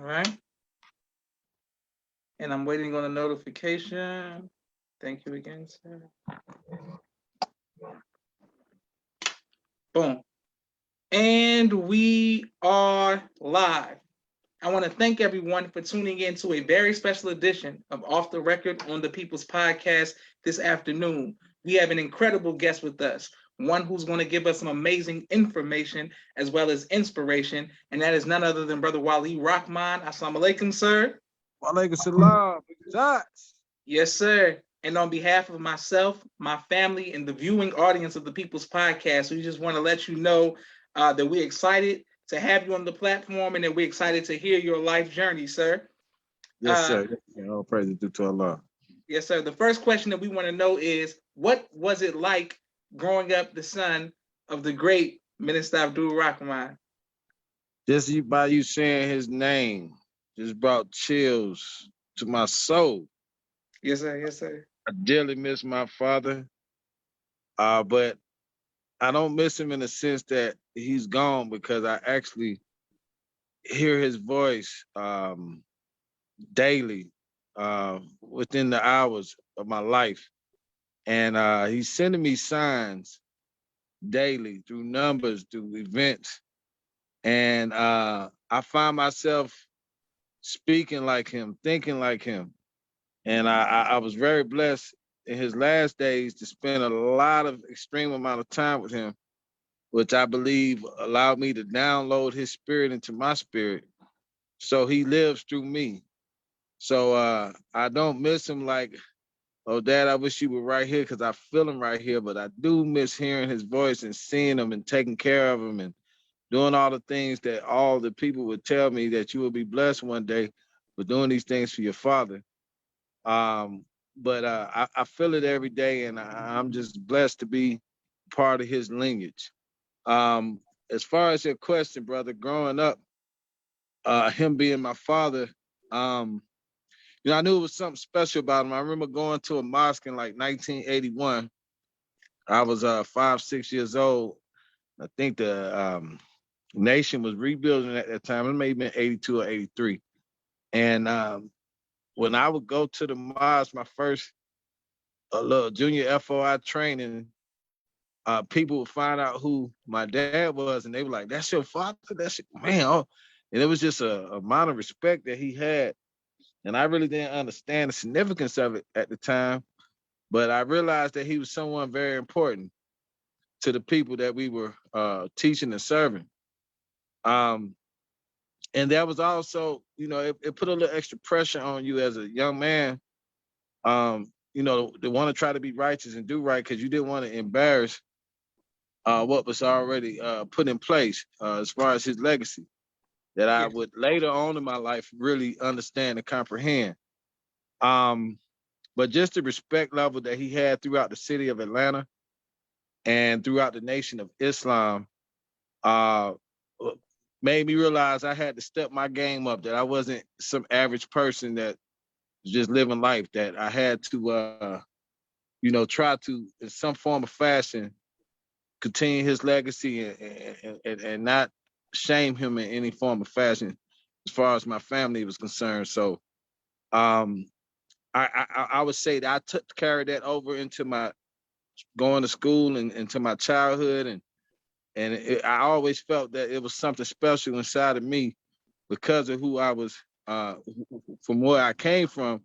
right. And I'm waiting on a notification. Thank you again, sir. Boom. And we are live. I want to thank everyone for tuning in to a very special edition of Off the Record on the People's Podcast this afternoon. We have an incredible guest with us, one who's going to give us some amazing information as well as inspiration, and that is none other than Brother Wali Rahman. Assalamu alaikum, sir. Walaikum salam. Shots. Yes, sir. And on behalf of myself, my family, and the viewing audience of the People's Podcast, we just want to let you know that we're excited to have you on the platform and that we're excited to hear your life journey, sir. Yes, sir. All praise due to Allah. Yes, sir. The first question that we want to know is, what was it like growing up the son of the great Minister Abdul Rahman? Just by you saying his name just brought chills to my soul. Yes, sir. Yes, sir. I dearly miss my father, but I don't miss him in the sense that he's gone, because I actually hear his voice daily within the hours of my life. And he's sending me signs daily through numbers, through events. And I find myself speaking like him, thinking like him. And I was very blessed in his last days to spend a lot of extreme amount of time with him, which I believe allowed me to download his spirit into my spirit. So he lives through me. So I don't miss him like, oh, Dad, I wish you were right here, because I feel him right here. But I do miss hearing his voice and seeing him and taking care of him and doing all the things that all the people would tell me that you will be blessed one day for doing these things for your father. But I feel it every day, and I'm just blessed to be part of his lineage. As far as your question, brother, growing up, him being my father, I knew it was something special about him. I remember going to a mosque in like 1981. I was 5, 6 years old. I think the nation was rebuilding at that time. It may have been 82 or 83. And when I would go to the mosque, my first little junior FOI training, people would find out who my dad was, and they were like, "That's your father? That's your man." Oh. And it was just a amount of respect that he had. And I really didn't understand the significance of it at the time. But I realized that he was someone very important to the people that we were teaching and serving. And that was also, it put a little extra pressure on you as a young man, to want to try to be righteous and do right, because you didn't want to embarrass what was already put in place as far as his legacy that I would later on in my life really understand and comprehend. But just the respect level that he had throughout the city of Atlanta and throughout the nation of Islam made me realize I had to step my game up, that I wasn't some average person that was just living life, that I had to, try to, in some form of fashion, continue his legacy and not shame him in any form of fashion as far as my family was concerned. So I would say that I carried that over into my going to school and into my childhood, and I always felt that it was something special inside of me because of who I was, from where I came from,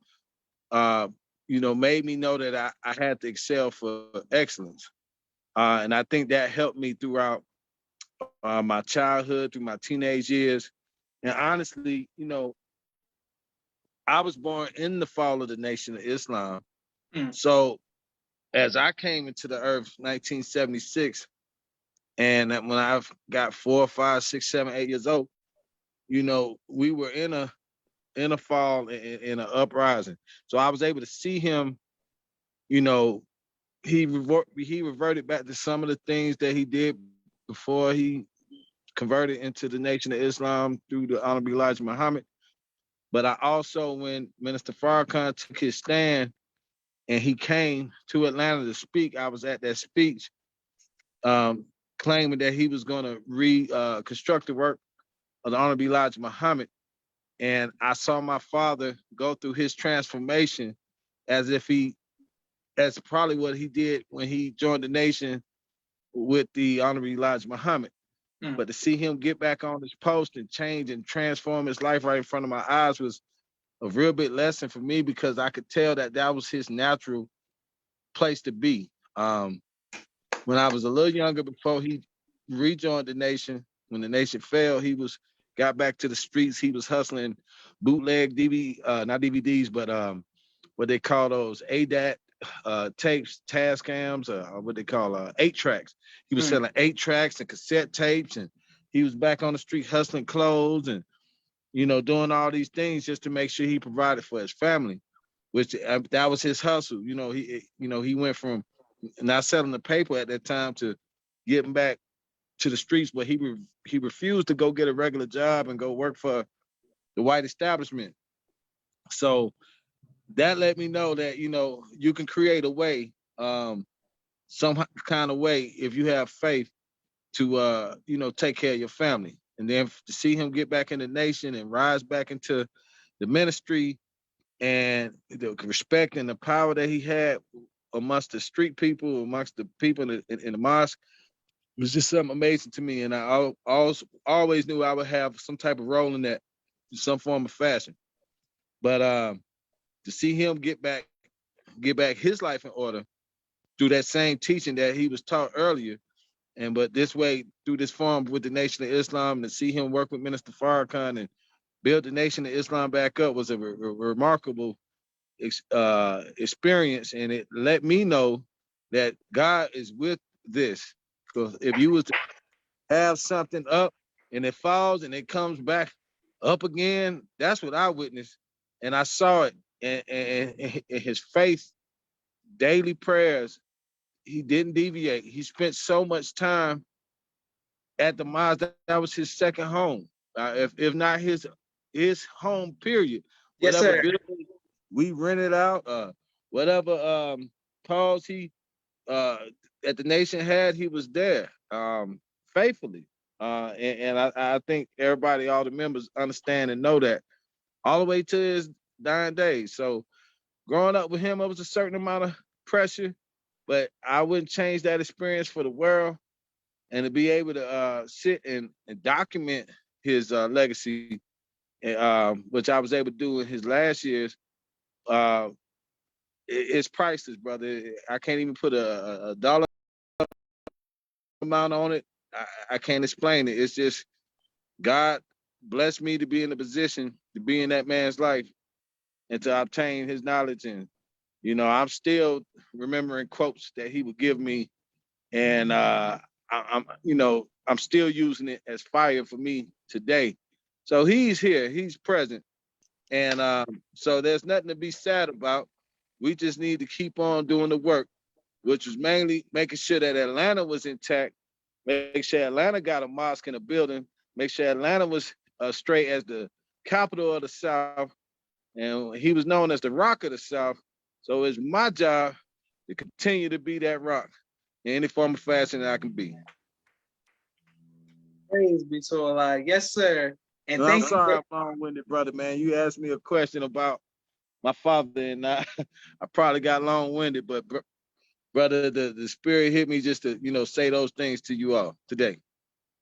made me know that I had to excel for excellence. And I think that helped me throughout my childhood, through my teenage years. And honestly, I was born in the fall of the Nation of Islam. So as I came into the earth 1976, and when I got 4, 5, 6, 7, 8 years old, we were in a fall, in an uprising. So I was able to see him, he reverted back to some of the things that he did before he converted into the Nation of Islam through the Honorable Elijah Muhammad. But I also, when Minister Farrakhan took his stand and he came to Atlanta to speak, I was at that speech, claiming that he was going to reconstruct the work of the Honorable Elijah Muhammad. And I saw my father go through his transformation as if that's probably what he did when he joined the nation with the Honorable Elijah Muhammad. Mm. But to see him get back on his post and change and transform his life right in front of my eyes was a real big lesson for me, because I could tell that that was his natural place to be. When I was a little younger, before he rejoined the nation, when the nation fell, he got back to the streets. He was hustling bootleg not DVDs, but what they call those ADAT tapes, Tascams, what they call 8-tracks. He was selling 8-tracks and cassette tapes, and he was back on the street hustling clothes and doing all these things just to make sure he provided for his family, which that was his hustle. He went from not selling the paper at that time to getting back to the streets, but he refused to go get a regular job and go work for the white establishment. So that let me know that you can create a way, some kind of way, if you have faith to take care of your family. And then to see him get back in the nation and rise back into the ministry, and the respect and the power that he had amongst the street people, amongst the people in the mosque, was just something amazing to me. And I always knew I would have some type of role in that, in some form of fashion. But to see him get back his life in order through that same teaching that he was taught earlier, but this way, through this form with the Nation of Islam, and to see him work with Minister Farrakhan and build the Nation of Islam back up was a remarkable experience. And it let me know that God is with this. Because if you was to have something up and it falls and it comes back up again, that's what I witnessed. And I saw it. And his faith, daily prayers, he didn't deviate. He spent so much time at the mosque. That was his second home, if not his home. Period. Yes, Whatever sir. building we rented out, whatever calls he at the nation had, he was there faithfully. And I think everybody, all the members, understand and know that all the way to his dying days. So growing up with him, it was a certain amount of pressure, but I wouldn't change that experience for the world. And to be able to sit and document his legacy, which I was able to do in his last years, it's priceless, brother. I can't even put a dollar amount on it. I can't explain it. It's just God blessed me to be in a position to be in that man's life and to obtain his knowledge. And I'm still remembering quotes that he would give me, and I'm still using it as fire for me today. So he's here, he's present, and so there's nothing to be sad about. We just need to keep on doing the work, which was mainly making sure that Atlanta was intact, make sure Atlanta got a mosque in a building, make sure Atlanta was straight as the capital of the South, and he was known as the Rock of the South. So it's my job to continue to be that rock in any form of fashion that I can be. Praise be to Allah. Yes, sir. And And I'm thank you. sorry I'm long-winded, brother, man. You asked me a question about my father, and I probably got long-winded, but brother, the spirit hit me just to say those things to you all today.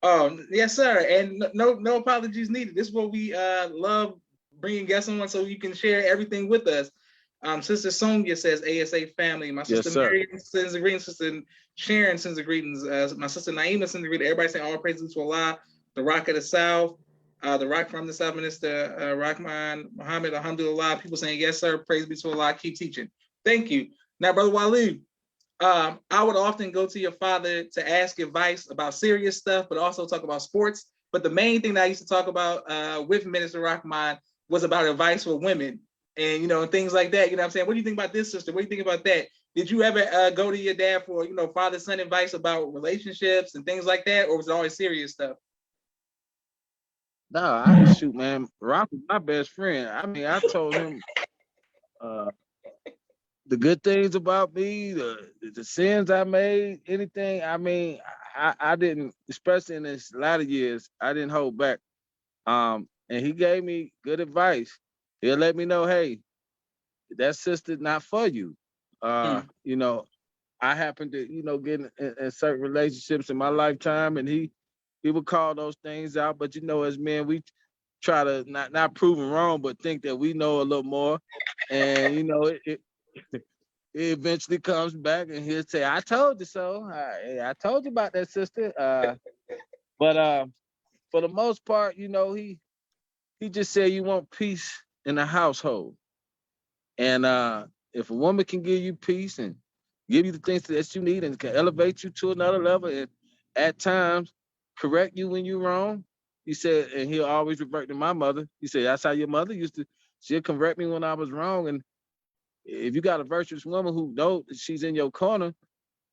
Oh, yes, sir. And no apologies needed. This is what we love bringing guests on so you can share everything with us. Sister Sonia says, ASA family. My sister Miriam sends a greeting. Sister Sharon sends a greetings. My sister Naima sends a greeting. Everybody saying all praises to Allah, the Rock of the South, the Rock from the South, Minister Rahman, Muhammad, Alhamdulillah. People saying, yes, sir. Praise be to Allah. Keep teaching. Thank you. Now, Brother Wali, I would often go to your father to ask advice about serious stuff, but also talk about sports. But the main thing that I used to talk about with Minister Rahman was about advice for women and, things like that. You know what I'm saying? What do you think about this, sister? What do you think about that? Did you ever go to your dad for, father-son advice about relationships and things like that? Or was it always serious stuff? No, shoot, man. Rock was my best friend. I mean, I told him the good things about me, the sins I made, anything. I mean, I didn't, especially in his latter years, I didn't hold back. and he gave me good advice. He'll let me know, hey, that sister not for you. Mm. You know, I happen to, get in certain relationships in my lifetime, and he would call those things out. But as men, we try to not prove him wrong, but think that we know a little more. And it eventually comes back, and he'll say, "I told you so. I told you about that sister." But for the most part, he just said you want peace in the household, and if a woman can give you peace and give you the things that you need and can elevate you to another level, and at times correct you when you're wrong, he said, and he'll always revert to my mother. He said that's how your mother used to. She'll correct me when I was wrong, and if you got a virtuous woman who knows she's in your corner,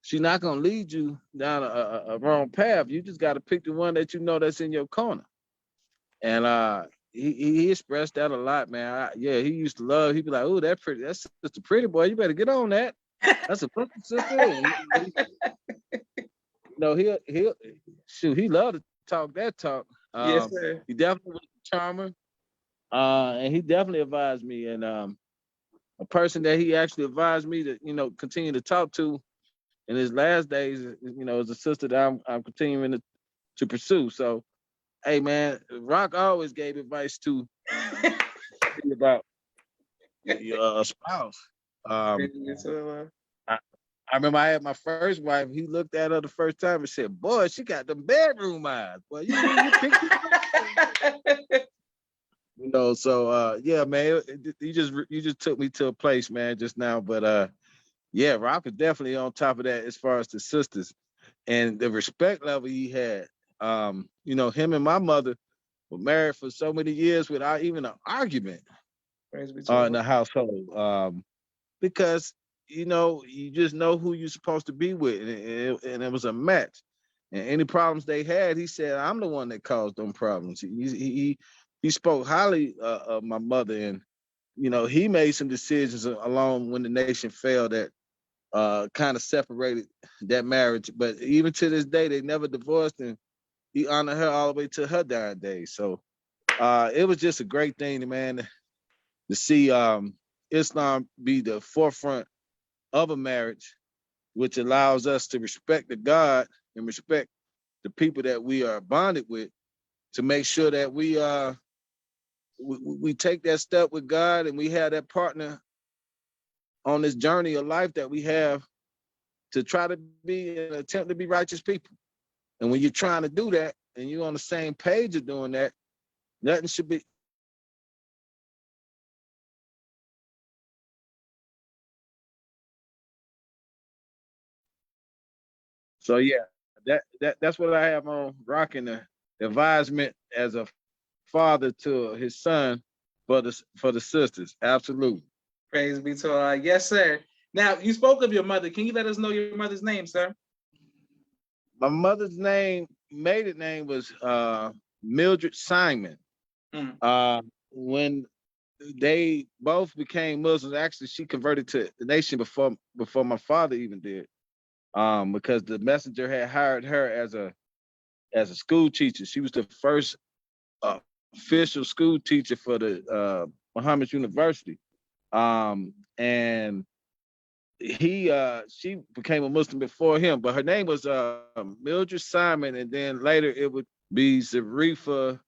she's not gonna lead you down a wrong path. You just got to pick the one that you know that's in your corner. And he expressed that a lot, man. Yeah, he used to love. He'd be like, "Oh, that's just a pretty boy. You better get on that. That's a pretty sister." And he'll shoot. He loved to talk that talk. Yes, sir. He definitely was a charmer. And he definitely advised me. And a person that he actually advised me to, continue to talk to in his last days, is a sister that I'm continuing to pursue. So, hey, man, Rock always gave advice to about your spouse. Um, I, I remember I had my first wife. He looked at her the first time and said, "Boy, she got the bedroom eyes. Boy, you picked it." So yeah, man, you just took me to a place, man, just now. But yeah, Rock is definitely on top of that as far as the sisters and the respect level he had. Him and my mother were married for so many years without even an argument Praise be to in the household. Because you just know who you're supposed to be with, and it was a match. And any problems they had, he said, "I'm the one that caused them problems." He spoke highly of my mother, and he made some decisions along when the nation fell that kind of separated that marriage. But even to this day, they never divorced, and he honored her all the way to her dying day. So it was just a great thing, man, to see Islam be the forefront of a marriage, which allows us to respect the God and respect the people that we are bonded with, to make sure that we take that step with God, and we have that partner on this journey of life that we have to try to be and attempt to be righteous people. And when you're trying to do that and you're on the same page of doing that, nothing should be. So yeah, that's what I have on rocking the advisement as a father to his son for the sisters. Absolutely. Praise be to Allah. Yes, sir. Now, you spoke of your mother. Can you let us know your mother's name, sir? My mother's maiden name was Mildred Simon. Mm. When they both became Muslims, actually, she converted to the nation before my father even did. Because the messenger had hired her as a school teacher. She was the first official school teacher for the Muhammad University. And she became a Muslim before him, but her name was Mildred Simon, and then later it would be Zarifa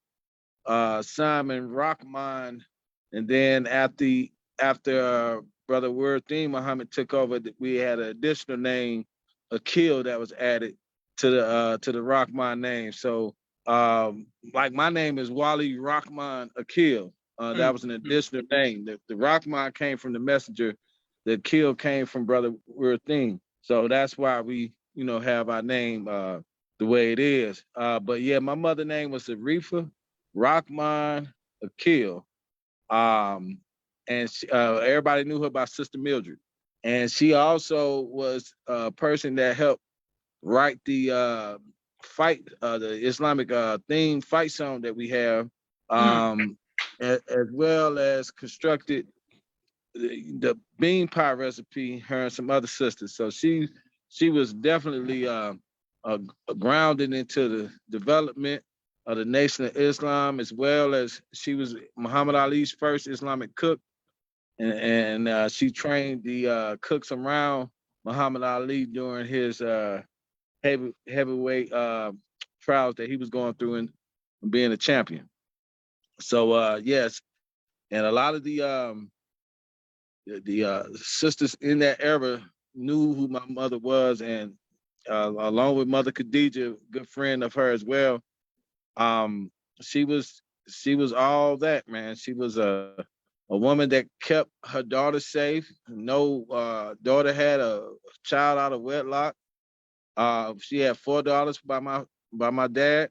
Simon Rahman, and then after Brother Wordeen Muhammad took over, we had an additional name, Akil, that was added to the Rahman name. So like my name is Wali Rahman Akil. That was an additional name. The Rahman came from the messenger. The Akil came from Brother Wordeen. So that's why we have our name the way it is. But yeah, my mother name was Arifa Rahman Akil. Um, and everybody knew her by Sister Mildred. And she also was a person that helped write the the Islamic theme fight song that we have, as well as constructed the bean pie recipe, her and some other sisters. So she was definitely grounded into the development of the Nation of Islam, as well as she was Muhammad Ali's first Islamic cook, and she trained the cooks around Muhammad Ali during his heavyweight trials that he was going through and being a champion. So yes, and a lot of the sisters in that era knew who my mother was, and along with Mother Khadija, good friend of her as well. Um, she was she was all that, man. She was a woman that kept her daughter safe. No daughter had a child out of wedlock. She had four daughters by my dad,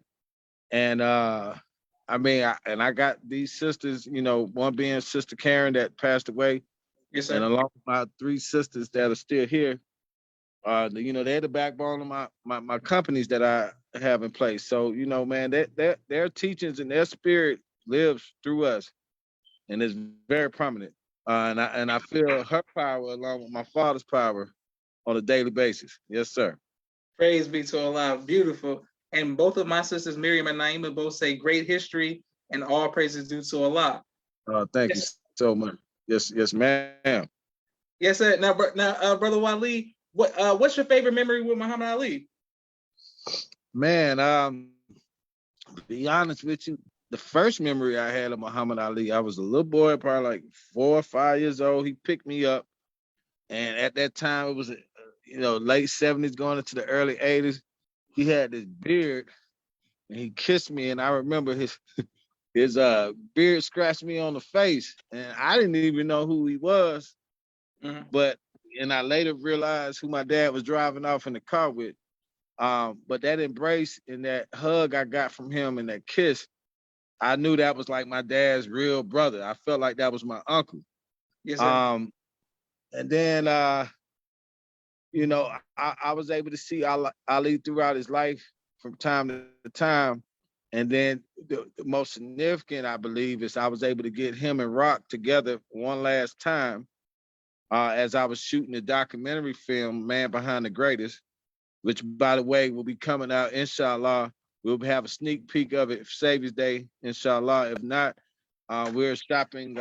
and I mean, I got these sisters. You know, one being Sister Karen that passed away, Yes, and sir. along with my three sisters that are still here. You know, they're the backbone of my companies that I have in place. So, you know, man, their teachings and their spirit lives through us, and is very prominent. And I feel her power along with my father's power on a daily basis. Yes, sir. Praise be to Allah. Beautiful. And both of my sisters, Miriam and Naima, both say great history and all praises due to Allah. Thank you Yes, so much. Yes, yes, ma'am. yes, sir. Now, brother Wali, what's your favorite memory with Muhammad Ali? Man, to be honest with you, the first memory I had of Muhammad Ali, I was a little boy, probably like 4 or 5 years old. He picked me up, and at that time it was, you know, late '70s going into the early '80s. He had this beard, and he kissed me, and I remember his beard scratched me on the face, and I didn't even know who he was, Mhm. but and I later realized who my dad was driving off in the car with. But that embrace and that hug I got from him and that kiss, I knew that was like my dad's real brother. I felt like that was my uncle. Yes, sir. Um, and then you know, I was able to see Ali throughout his life from time to time. And then the most significant, I believe, is I was able to get him and Rock together one last time as I was shooting the documentary film, Man Behind the Greatest, which, by the way, will be coming out, inshallah. We'll have a sneak peek of it for Savior's Day, inshallah. If not, we're shopping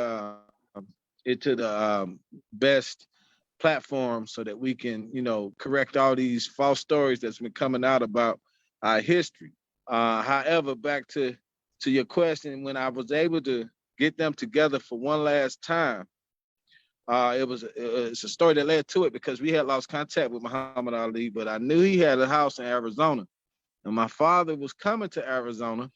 it to the best platform so that we can, you know, correct all these false stories that's been coming out about our history. However, back to your question, when I was able to get them together for one last time, it's a story that led to it because we had lost contact with Muhammad Ali, but I knew he had a house in Arizona, and my father was coming to Arizona,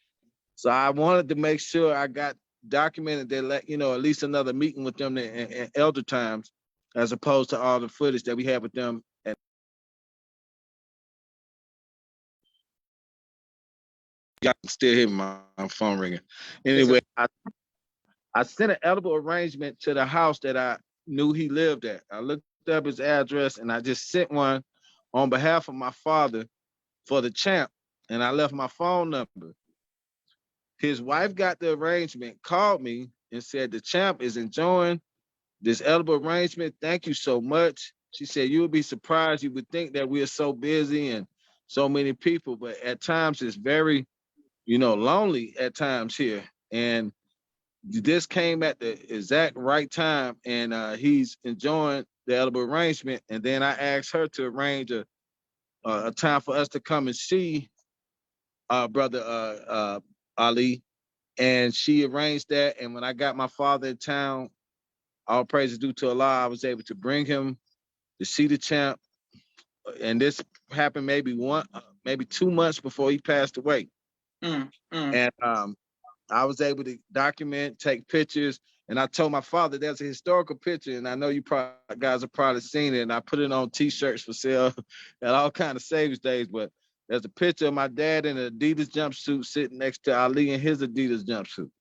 so I wanted to make sure I got documented that let you know at least another meeting with them in elder times, as opposed to all the footage that we had with them. And y'all can still hear my phone ringing. Yes, sir. Anyway, I sent an edible arrangement to the house that I knew he lived at. I looked up his address and I just sent one on behalf of my father for the champ, and I left my phone number. His wife got the arrangement, called me, and said the champ is enjoying this edible arrangement. Thank you so much. She said you would be surprised. You would think that we are so busy and so many people, but at times it's very, you know, lonely at times here. And this came at the exact right time, and he's enjoying the edible arrangement. And then I asked her to arrange a time for us to come and see brother Ali, and she arranged that. And when I got my father in town, all praises due to Allah, I was able to bring him to see the champ. And this happened maybe 2 months before he passed away. Mm, mm. And I was able to document, take pictures, and I told my father there's a historical picture, and I know you guys have probably seen it, and I put it on T-shirts for sale at all kind of savings days. But there's a picture of my dad in an Adidas jumpsuit sitting next to Ali in his Adidas jumpsuit.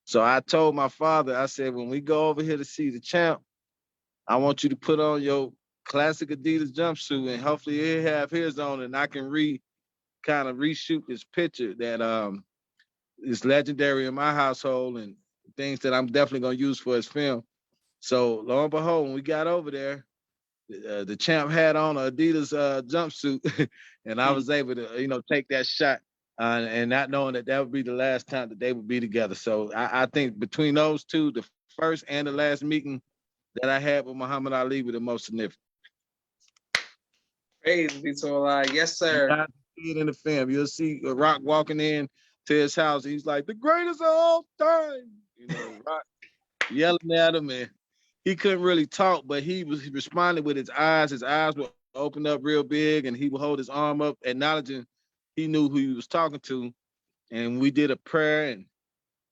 So I told my father, I said, when we go over here to see the champ, I want you to put on your classic Adidas jumpsuit, and hopefully he'll have his on, and I can kind of reshoot this picture that is legendary in my household and things that I'm definitely gonna use for his film. So lo and behold, when we got over there, the champ had on an Adidas jumpsuit, and I Mm. was able to, you know, take that shot. and not knowing that that would be the last time that they would be together. So I think between those two, the first and the last meeting that I had with Muhammad Ali were the most significant. Praise be to Allah. Yes, You sir. guys see it in the film. You'll see Rock walking in to his house. He's like, the greatest of all time. You know, Rock yelling at him, and he couldn't really talk, but he responding with his eyes. His eyes would open up real big, and he would hold his arm up, acknowledging he knew who he was talking to. And we did a prayer, and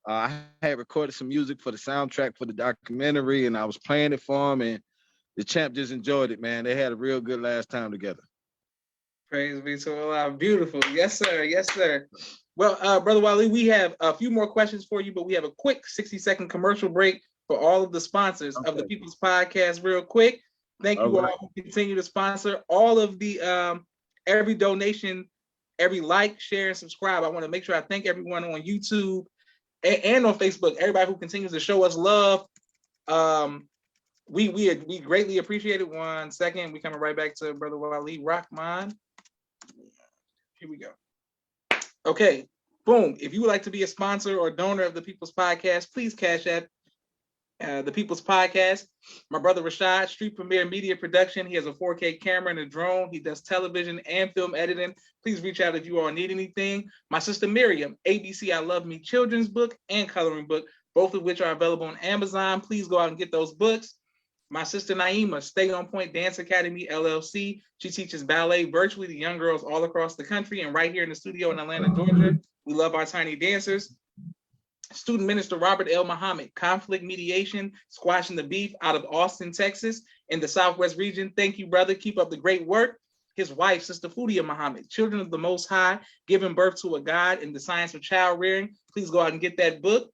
I had recorded some music for the soundtrack for the documentary, and I was playing it for him, and the champ just enjoyed it, man. They had a real good last time together. Praise be to Allah. Beautiful. Yes, sir. Yes, sir. Well, Brother Wali, we have a few more questions for you, but we have a quick 60-second commercial break for all of the sponsors of the People's Podcast real quick. Thank you all who continue to sponsor. All of the, every donation, every like, share, and subscribe. I want to make sure I thank everyone on YouTube and on Facebook, everybody who continues to show us love. We greatly appreciate it. 1 second. We coming right back to Brother Wali Rahman. Here we go. Okay, boom. If you would like to be a sponsor or donor of the People's Podcast, please cash at the People's Podcast. My brother Rashad, Street Premier Media Production. He has a 4K camera and a drone. He does television and film editing. Please reach out if you all need anything. My sister Miriam, ABC I Love Me children's book and coloring book, both of which are available on Amazon. Please go out and get those books. My sister Naima, Stay On Point Dance Academy, LLC. She teaches ballet virtually to young girls all across the country and right here in the studio in Atlanta, Georgia. We love our tiny dancers. Student Minister Robert L. Muhammad, Conflict Mediation, Squashing the Beef out of Austin, Texas, in the Southwest region. Thank you, brother. Keep up the great work. His wife, Sister Fudia Muhammad, Children of the Most High, Giving Birth to a God in the Science of Child Rearing. Please go out and get that book.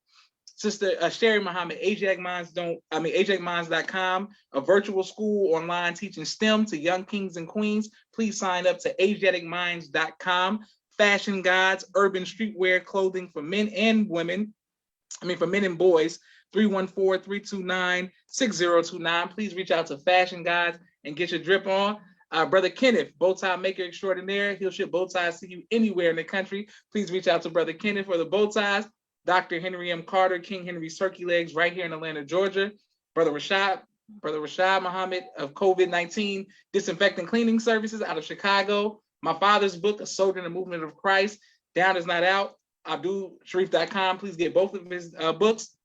Sister Sherry Muhammad, AJACminds.com, a virtual school online teaching STEM to young kings and queens. Please sign up to AsiaticMinds.com. Fashion Gods, urban streetwear clothing for men and women. For men and boys. 314-329-6029. Please reach out to Fashion Gods and get your drip on. Brother Kenneth, bow tie maker extraordinaire. He'll ship bow ties to you anywhere in the country. Please reach out to Brother Kenneth for the bow ties. Dr. Henry M. Carter, King Henry's Turkey Legs, right here in Atlanta, Georgia. Brother Rashad Muhammad of COVID-19 Disinfecting Cleaning Services out of Chicago. My father's book, A Soldier in the Movement of Christ, Down is Not Out. AbdulSharif.com. Please get both of his books.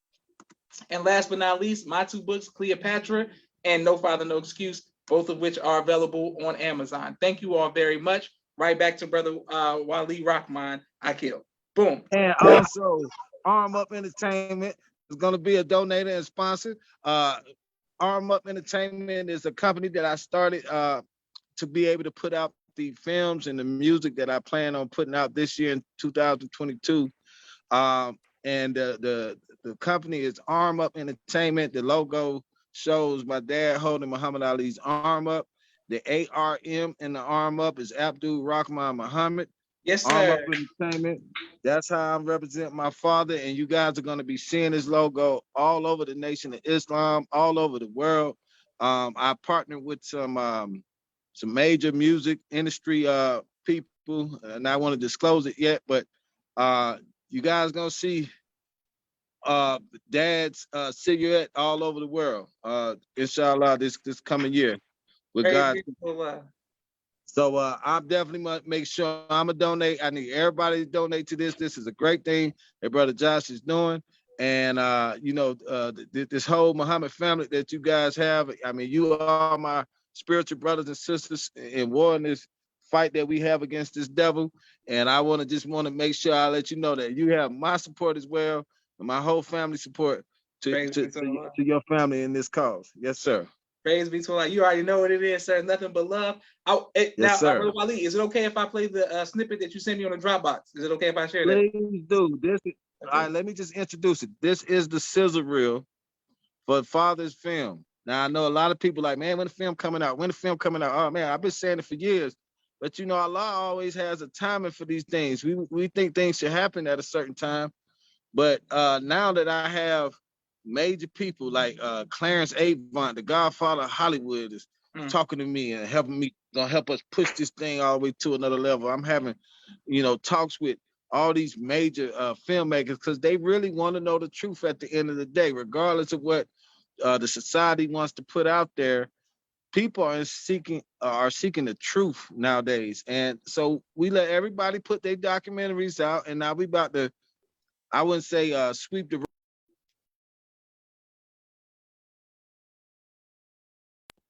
And last but not least, my two books, Cleopatra and No Father, No Excuse, both of which are available on Amazon. Thank you all very much. Right back to Brother Wali Rahman, Akil. Boom. And also, Arm Up Entertainment is going to be a donator and sponsor. Arm Up Entertainment is a company that I started to be able to put out the films and the music that I plan on putting out this year in 2022. And the company is Arm Up Entertainment. The logo shows my dad holding Muhammad Ali's arm up. The ARM in the arm up is Abdul Rahman Muhammad. Yes, sir. Arm Up Entertainment. That's how I'm representing my father. And you guys are going to be seeing his logo all over the nation of Islam, all over the world. I partnered with some major music industry people, and I want to disclose it yet, but you guys gonna see Dad's cigarette all over the world, inshallah, this coming year with God. So I'm definitely gonna make sure I'm gonna donate. I need everybody to donate to this. This is a great thing that Brother Josh is doing. And this whole Muhammad family that you guys have, you are my spiritual brothers and sisters in war in this fight that we have against this devil. And I want to make sure I let you know that you have my support as well, and my whole family support to your family in this cause. Yes, sir. Praise be to Allah. You already know what it is, sir. Nothing but love. Yes, sir. Brother Wali, is it okay if I play the snippet that you sent me on the Dropbox? Is it okay if I share that? Please do. All right, let me just introduce it. This is the sizzle reel for Father's film. Now, I know a lot of people like, man, when the film coming out? When the film coming out? Oh, man, I've been saying it for years. But, Allah always has a timing for these things. We think things should happen at a certain time. But now that I have major people like Clarence Avant, the godfather of Hollywood, is talking to me and helping me, gonna help us push this thing all the way to another level. I'm having, talks with all these major filmmakers, because they really want to know the truth at the end of the day, regardless of what the society wants to put out there. People are seeking the truth nowadays, and so we let everybody put their documentaries out, and now we about to, I wouldn't say sweep the.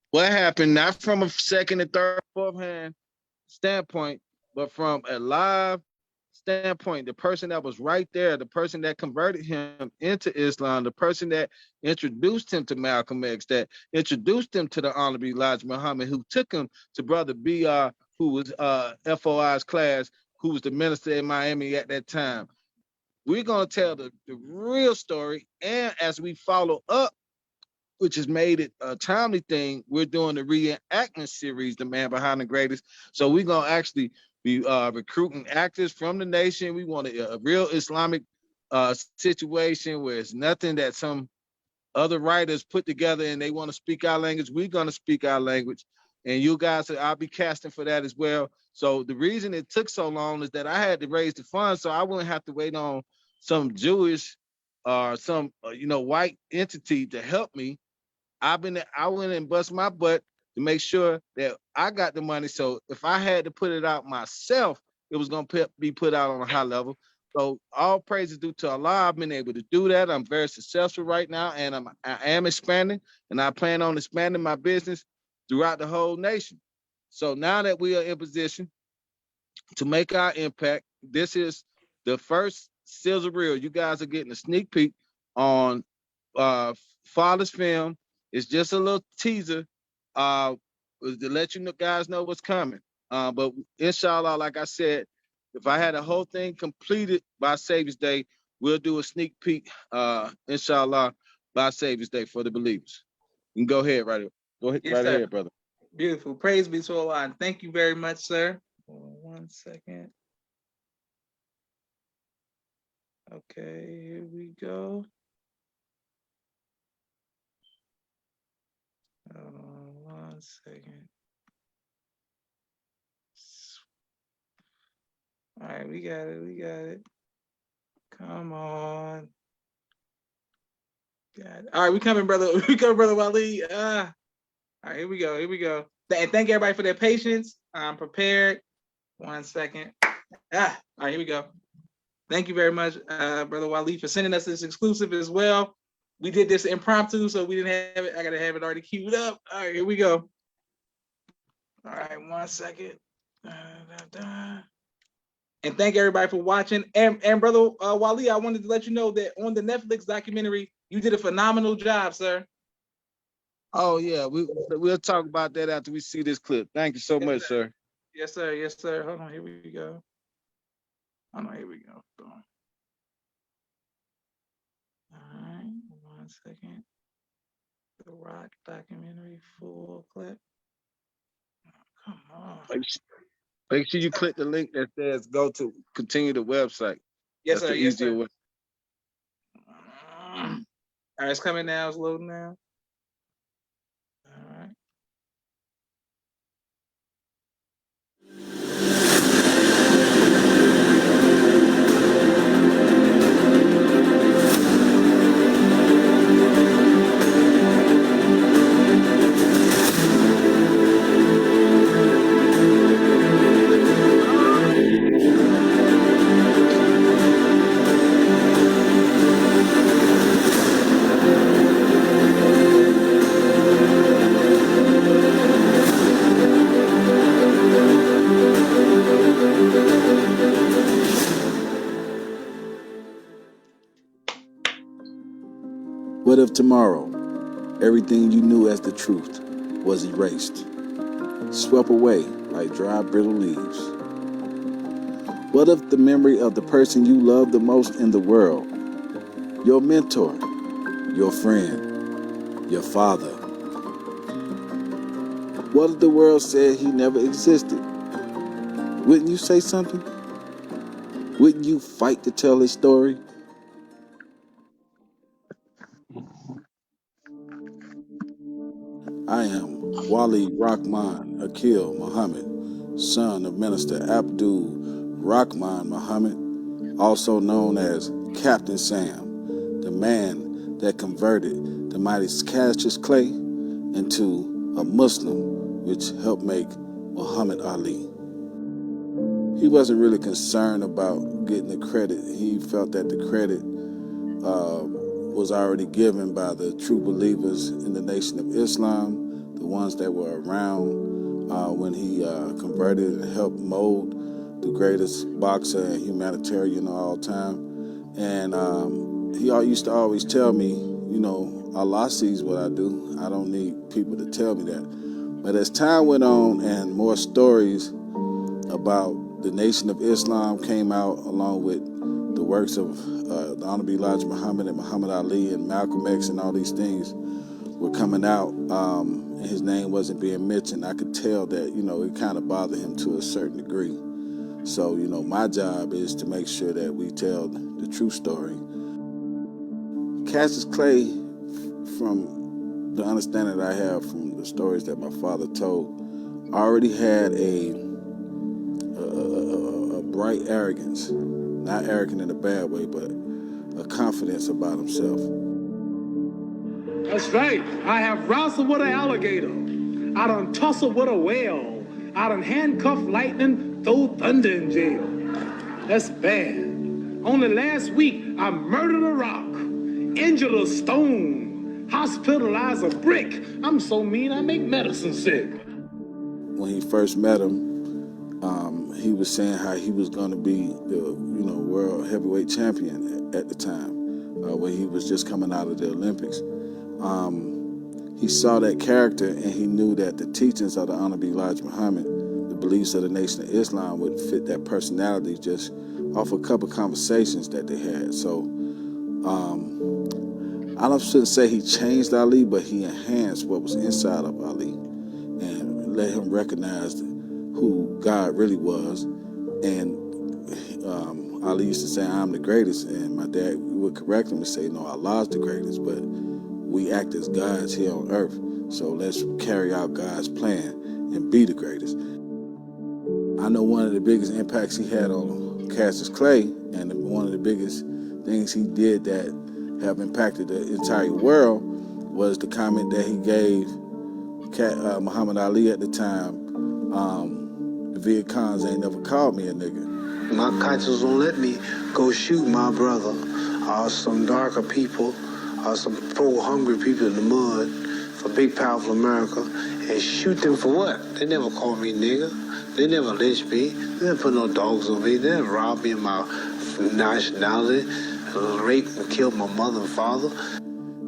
What happened, not from a second and third, fourth hand standpoint, but from a live standpoint, the person that was right there, the person that converted him into Islam, the person that introduced him to Malcolm X, that introduced him to the Honorable Elijah Muhammad, who took him to Brother BR, who was FOI's class, who was the minister in Miami at that time. We're going to tell the real story, and as we follow up, which has made it a timely thing, we're doing the reenactment series, The Man Behind the Greatest. So we're going to actually be recruiting actors from the nation. We want a real Islamic situation where it's nothing that some other writers put together and they want to speak our language. We're going to speak our language. And you guys, I'll be casting for that as well. So the reason it took so long is that I had to raise the funds so I wouldn't have to wait on some Jewish or some, white entity to help me. I went and bust my butt to make sure that I got the money. So if I had to put it out myself, it was going to be put out on a high level. So all praise is due to Allah. I've been able to do that. I'm very successful right now, and I am expanding, and I plan on expanding my business throughout the whole nation. So now that we are in position to make our impact, this is the first sizzle reel. You guys are getting a sneak peek on Father's Film. It's just a little teaser to let you guys know what's coming. But inshallah, like I said, if I had a whole thing completed by Savior's Day, we'll do a sneak peek, inshallah, by Savior's Day for the believers. You can go ahead, Yes, ahead, brother. Beautiful. Praise be to Allah. Thank you very much, sir. 1 second. Okay, here we go. 1 second. All right, we got it. Come on. Got it. All right, we coming, brother. Brother Wali. All right, here we go. And thank everybody for their patience. I'm prepared. 1 second. All right, here we go. Thank you very much, Brother Wali, for sending us this exclusive as well. We did this impromptu, so we didn't have it. I gotta have it already queued up. All right, here we go. All right, 1 second. And thank everybody for watching. And Brother Wali, I wanted to let you know that on the Netflix documentary, you did a phenomenal job, sir. Oh yeah, we'll talk about that after we see this clip. Thank you so much, sir. Yes, sir. Yes, sir. Hold on, here we go. Here we go. Boom. All right, 1 second. The Rock documentary full clip. Oh, come on. Make sure you click the link that says go to continue the website. Yes, That's sir. the Yes, easier sir. way. All right, it's coming now. It's loading now. All right. What if tomorrow, everything you knew as the truth was erased, swept away like dry, brittle leaves? What if the memory of the person you love the most in the world, your mentor, your friend, your father, what if the world said he never existed? Wouldn't you say something? Wouldn't you fight to tell his story? I am Wali Rahman Akil Muhammad, son of Minister Abdul Rahman Muhammad, also known as Captain Sam, the man that converted the mighty Cassius Clay into a Muslim, which helped make Muhammad Ali. He wasn't really concerned about getting the credit. He felt that the credit was already given by the true believers in the Nation of Islam, the ones that were around when he converted and helped mold the greatest boxer and humanitarian of all time. And he used to always tell me, you know, Allah sees what I do. I don't need people to tell me that. But as time went on and more stories about the Nation of Islam came out, along with the works of the Honorable Elijah Muhammad and Muhammad Ali and Malcolm X and all these things were coming out, and his name wasn't being mentioned, I could tell that, you know, it kind of bothered him to a certain degree. So, you know, my job is to make sure that we tell the true story. Cassius Clay, from the understanding that I have from the stories that my father told, already had a bright arrogance, not arrogant in a bad way, but a confidence about himself. That's right. I have wrestled with an alligator. I done tussled with a whale. I done handcuffed lightning, throw thunder in jail. That's bad. Only last week, I murdered a rock, injured a stone, hospitalized a brick. I'm so mean, I make medicine sick. When he first met him, he was saying how he was going to be the, you know, world heavyweight champion at the time, when he was just coming out of the Olympics. He saw that character and he knew that the teachings of the Honorable Elijah Muhammad, the beliefs of the Nation of Islam, would fit that personality just off a couple conversations that they had. So I shouldn't say he changed Ali, but he enhanced what was inside of Ali and let him recognize who God really was. And Ali used to say, I'm the greatest, and my dad would correct him and say, no, Allah's the greatest, but we act as gods here on earth, so let's carry out God's plan and be the greatest. I know one of the biggest impacts he had on Cassius Clay, and one of the biggest things he did that have impacted the entire world, was the comment that he gave Muhammad Ali at the time, the Viet Cons ain't never called me a nigga. My conscience won't let me go shoot my brother or some darker people or some poor hungry people in the mud for big powerful America and shoot them for what? They never called me nigga. They never lynched me. They never put no dogs on me. They never robbed me of my nationality, raped and killed my mother and father.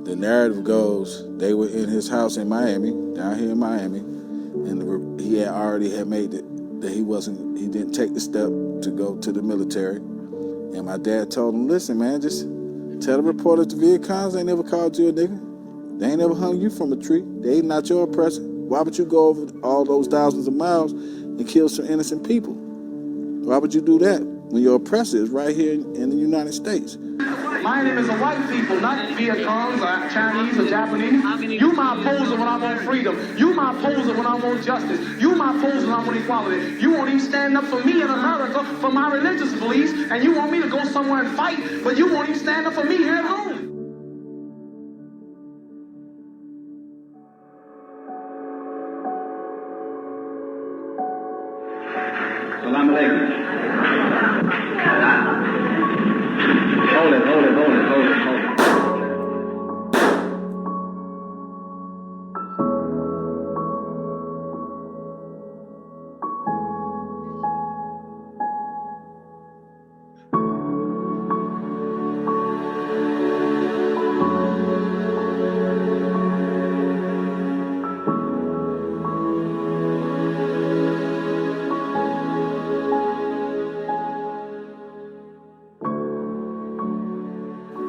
The narrative goes, they were in his house in Miami, down here in Miami, and he had already made it that he didn't take the step to go to the military. And my dad told him, listen, man, just tell the reporters the Viet Cons ain't never called you a nigga. They ain't never hung you from a tree. They ain't not your oppressor. Why would you go over all those thousands of miles and kill some innocent people? Why would you do that when your oppressor is right here in the United States? My name is a white people, not Viet Congs or Chinese or Japanese. You my opposer when I want freedom. You my opposer when I want justice. You my opposer when I want equality. You won't even stand up for me in America for my religious beliefs, and you want me to go somewhere and fight, but you won't even stand up for me here at home. Salam alaikum. Hold it.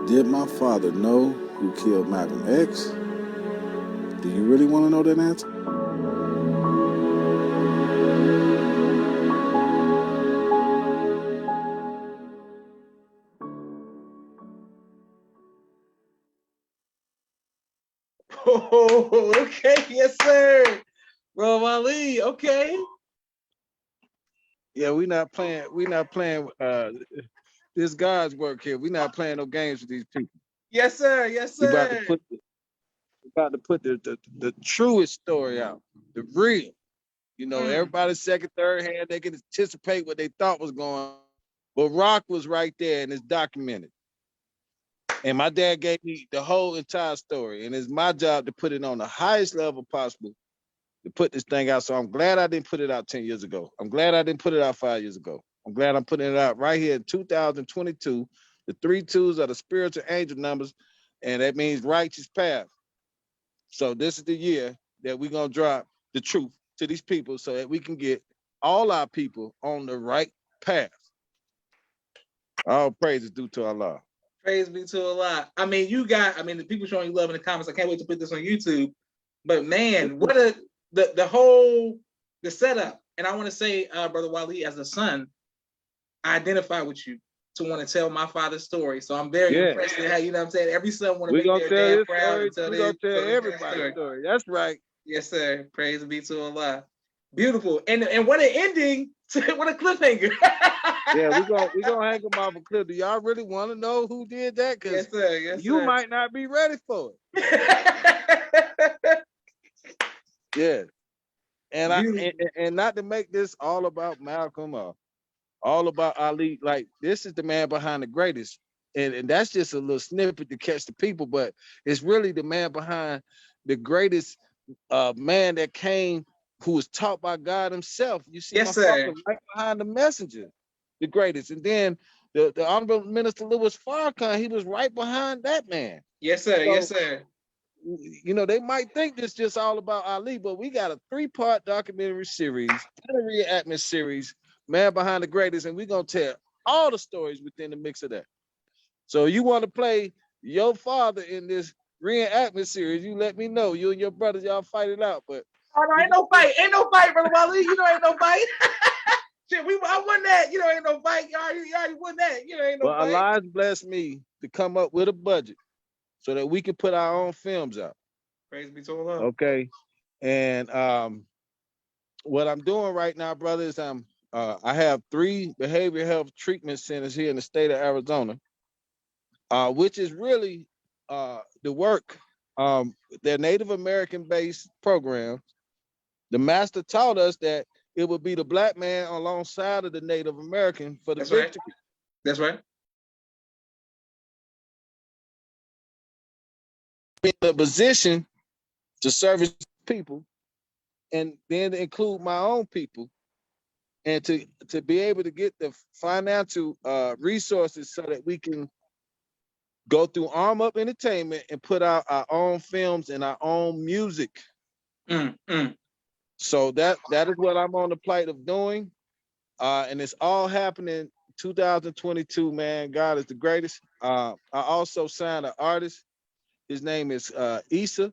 Did my father know who killed Malcolm X? Do you really want to know that answer? Oh, okay, yes, sir. Bro, Ali, okay. Yeah, we not playing. this God's work here. We're not playing no games with these people. Yes, sir. Yes, We sir. about to put the truest story out, the real. You know, Mm. everybody's second, third hand, they can anticipate what they thought was going on. But Rock was right there and it's documented. And my dad gave me the whole entire story. And it's my job to put it on the highest level possible to put this thing out. So I'm glad I didn't put it out 10 years ago. I'm glad I didn't put it out 5 years ago. I'm glad I'm putting it out right here in 2022. The 3 2s are the spiritual angel numbers, and that means righteous path. So this is the year that we're going to drop the truth to these people so that we can get all our people on the right path. All praise is due to Allah. Praise be to Allah. I mean, the people showing you love in the comments. I can't wait to put this on YouTube. But man, what the setup. And I want to say, Brother Wali, as a son, I identify with you to want to tell my father's story. So I'm very impressed at how, you know what I'm saying? Every son want to make their dad proud and tell We're going to tell everybody's story. That's right. Yes, sir. Praise be to Allah. Beautiful. And what an ending, what a cliffhanger. Yeah, we're gonna hang them off a cliff. Do y'all really want to know who did that? Because yes, sir. Yes, you sir. might not be ready for it. Yeah. And not to make this all about Malcolm or all about Ali. Like, this is the man behind the greatest. And that's just a little snippet to catch the people, but it's really the man behind the greatest man that came, who was taught by God himself. You see, yes, sir. Right behind the messenger, the greatest. And then the Honorable Minister Louis Farrakhan, he was right behind that man. Yes, sir. So, yes, sir. You know, they might think this just all about Ali, but we got a 3-part documentary series and a reenactment series, Man Behind the Greatest, and we're going to tell all the stories within the mix of that. So you want to play your father in this reenactment series, you let me know. You and your brothers, y'all fight it out. But oh, no, ain't no fight, Brother Wali. You know, ain't no fight. Shit, I won that. You know, ain't no fight. You already won that. You know, ain't no fight. Allah's blessed me to come up with a budget so that we can put our own films out. Praise be to Allah. Okay. And what I'm doing right now, brothers, I have 3 behavioral health treatment centers here in the state of Arizona, which is really the work. They're Native American-based programs. The master taught us that it would be the black man alongside of the Native American for the victory. Right. That's right. In a position to service people, and then to include my own people, and to be able to get the financial resources so that we can go through Arm Up Entertainment and put out our own films and our own music. So that is what I'm on the plight of doing. And it's all happening 2022, man. God is the greatest. I also signed an artist. His name is Issa.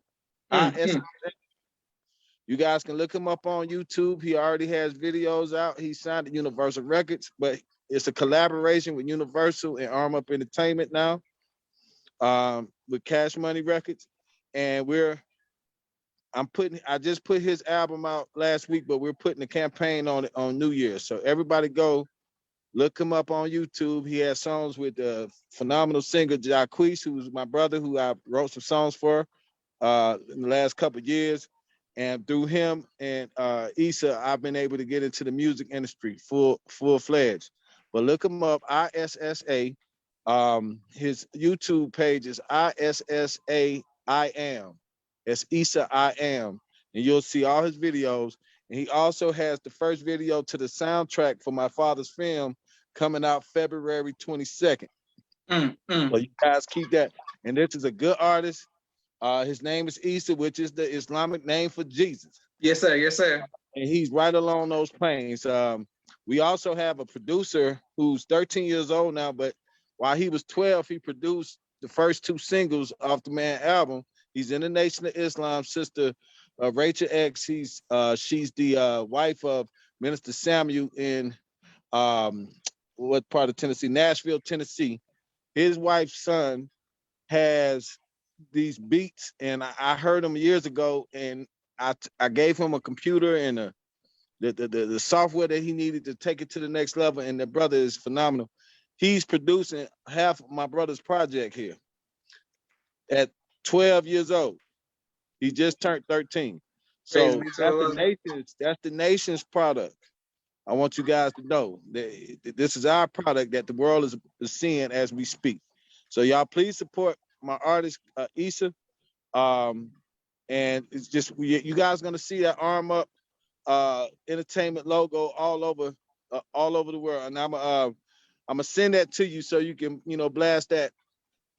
You guys can look him up on YouTube. He already has videos out. He signed at Universal Records, but it's a collaboration with Universal and Arm Up Entertainment now, with Cash Money Records. And I just put his album out last week, but we're putting a campaign on it on New Year's. So everybody go look him up on YouTube. He has songs with the phenomenal singer Jacquees, who's my brother, who I wrote some songs for in the last couple of years. And through him and Issa, I've been able to get into the music industry full-fledged. But look him up, ISSA. His YouTube page is ISSA I Am. It's Issa I Am. And you'll see all his videos. And he also has the first video to the soundtrack for my father's film coming out February 22nd. So you guys keep that. And this is a good artist. His name is Issa, which is the Islamic name for Jesus. Yes, sir. Yes, sir. And he's right along those planes. We also have a producer who's 13 years old now, but while he was 12, he produced the first 2 singles off the Man album. He's in the Nation of Islam, Sister Rachel X. She's the wife of Minister Samuel in what part of Tennessee? Nashville, Tennessee. His wife's son has these beats, and I heard them years ago, and I gave him a computer and the software that he needed to take it to the next level, and the brother is phenomenal. he's producing half of my brother's project here at 12 years old. He just turned 13. So that's the nation's product. I want you guys to know that this is our product that the world is seeing as we speak. So y'all please support my artist, Issa. And it's just, you guys gonna see that Arm Up entertainment logo all over the world. And I'm gonna send that to you so you can, blast that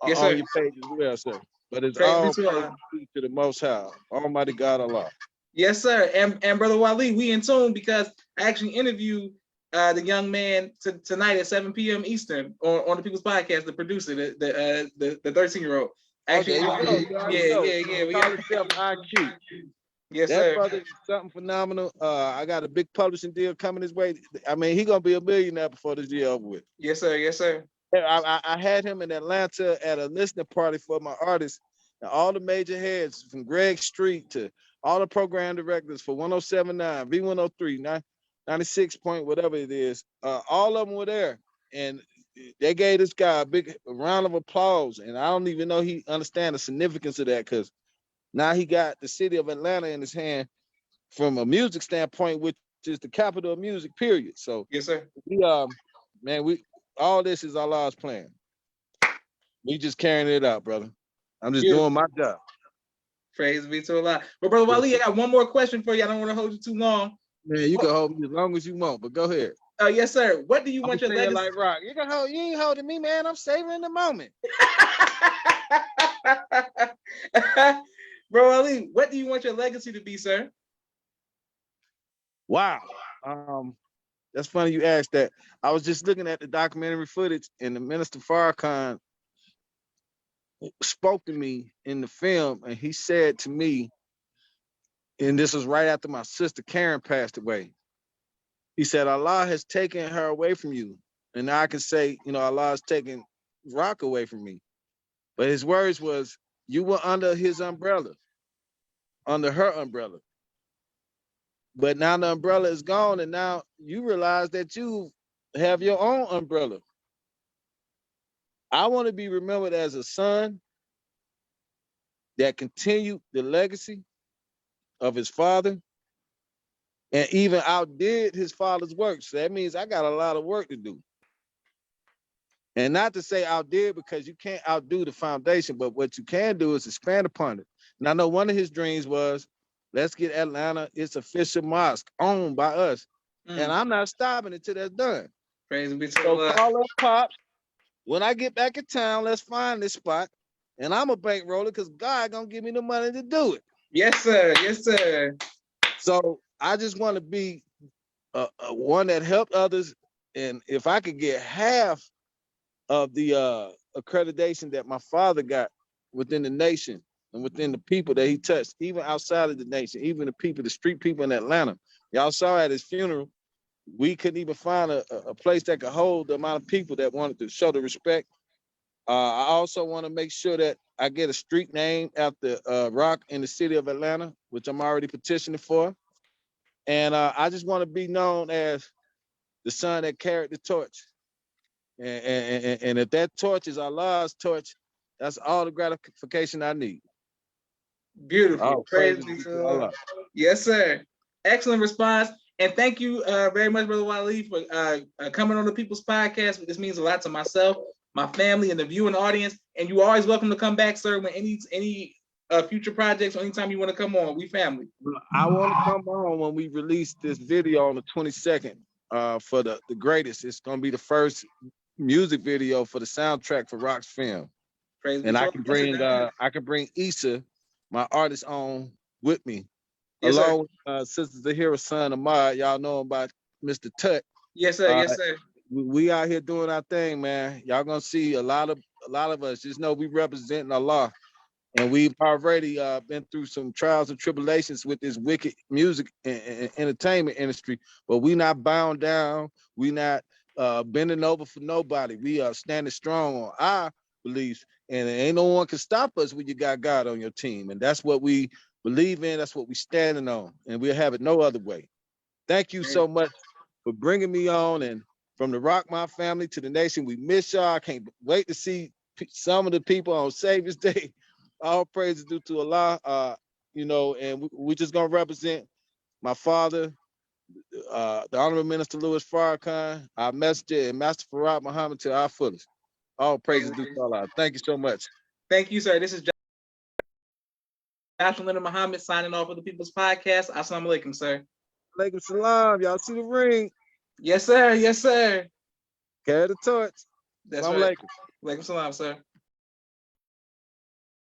on your page as well, sir. But it's all praise to the Most High, Almighty God Allah. Yes, sir. And Brother Wali, we in tune because I actually interviewed the young man tonight at 7 p.m. Eastern on the People's Podcast, the producer, the 13-year-old. Actually, yeah. We got IQ. Yes, that sir. brother is something phenomenal. I got a big publishing deal coming his way. I mean, he gonna be a millionaire before this year over with. Yes, sir. Yes, sir. I had him in Atlanta at a listening party for my artists, and all the major heads from Greg Street to all the program directors for 1079, V103, 96 point, whatever it is. All of them were there, and they gave this guy a big round of applause. And I don't even know he understands the significance of that, because now he got the city of Atlanta in his hand from a music standpoint, which is the capital of music, period. So yes, sir. We all this is Allah's plan. We just carrying it out, brother. I'm just doing my job. Praise be to Allah. But Brother Wali, I got one more question for you. I don't want to hold you too long. Man, you can hold me as long as you want, but go ahead. Yes, sir. What do you want your legacy? Like rock. You ain't holding me, man. I'm savoring the moment. Bro Ali, what do you want your legacy to be, sir? Wow. That's funny you asked that. I was just looking at the documentary footage, and the Minister Farrakhan spoke to me in the film, and he said to me, and this was right after my sister Karen passed away. He said, Allah has taken her away from you. And now I can say, Allah has taken Rock away from me. But his words was, you were under his umbrella, under her umbrella. But now the umbrella is gone, and now you realize that you have your own umbrella. I want to be remembered as a son that continued the legacy of his father and even outdid his father's work. So that means I got a lot of work to do. And not to say outdid, because you can't outdo the foundation, but what you can do is expand upon it. And I know one of his dreams was, let's get Atlanta its official mosque owned by us. And I'm not stopping until that's done. Praise be to Allah. So call up Pops. When I get back in town, let's find this spot. And I'm a bankroller because God gonna give me the money to do it. Yes, sir. Yes, sir. So I just want to be one that helped others. And if I could get half of the accreditation that my father got within the nation and within the people that he touched, even outside of the nation, even the people, the street people in Atlanta. Y'all saw at his funeral, we couldn't even find a place that could hold the amount of people that wanted to show the respect. I also want to make sure that I get a street name after Rock in the city of Atlanta, which I'm already petitioning for. And I just want to be known as the son that carried the torch. And if that torch is Allah's torch, that's all the gratification I need. Beautiful. Praise be to Allah. Yes, sir. Excellent response. And thank you very much, Brother Wali, for coming on the People's Podcast. This means a lot to myself, my family, and the viewing audience. And you're always welcome to come back, sir, when any future projects or anytime you want to come on. We family. I want to come on when we release this video on the 22nd for the greatest. It's going to be the first music video for the soundtrack for Rock's film. Praise and I can bring Issa, my artist, on with me. Yes, along with Sister Zahira's son, Ahmad. Y'all know him by Mr. Tut. Yes, sir. Yes, sir. We out here doing our thing, man. Y'all gonna see a lot of us. Just know we representing Allah, and we've already been through some trials and tribulations with this wicked music and entertainment industry. But we not bound down. We not bending over for nobody. We are standing strong on our beliefs, and ain't no one can stop us when you got God on your team. And that's what we believe in. That's what we standing on, and we'll have it no other way. Thank you so much for bringing me on, and from the Rockmont family to the nation, we miss y'all. I can't wait to see some of the people on Savior's Day. All praise is due to Allah. You know, and we just gonna represent my father, the Honorable Minister Louis Farrakhan, our messenger, and Master Farad Muhammad to our fullest. All praise is due to Allah. Thank you so much. Thank you, sir. This is Joshua Leonard Muhammad signing off of the People's Podcast. Assalamu alaikum, sir. Alaikum salam. Y'all see the ring? Yes, sir. Yes, sir. Carry the torch. That's Assalamu right. alaikum. Alaikum salam, sir.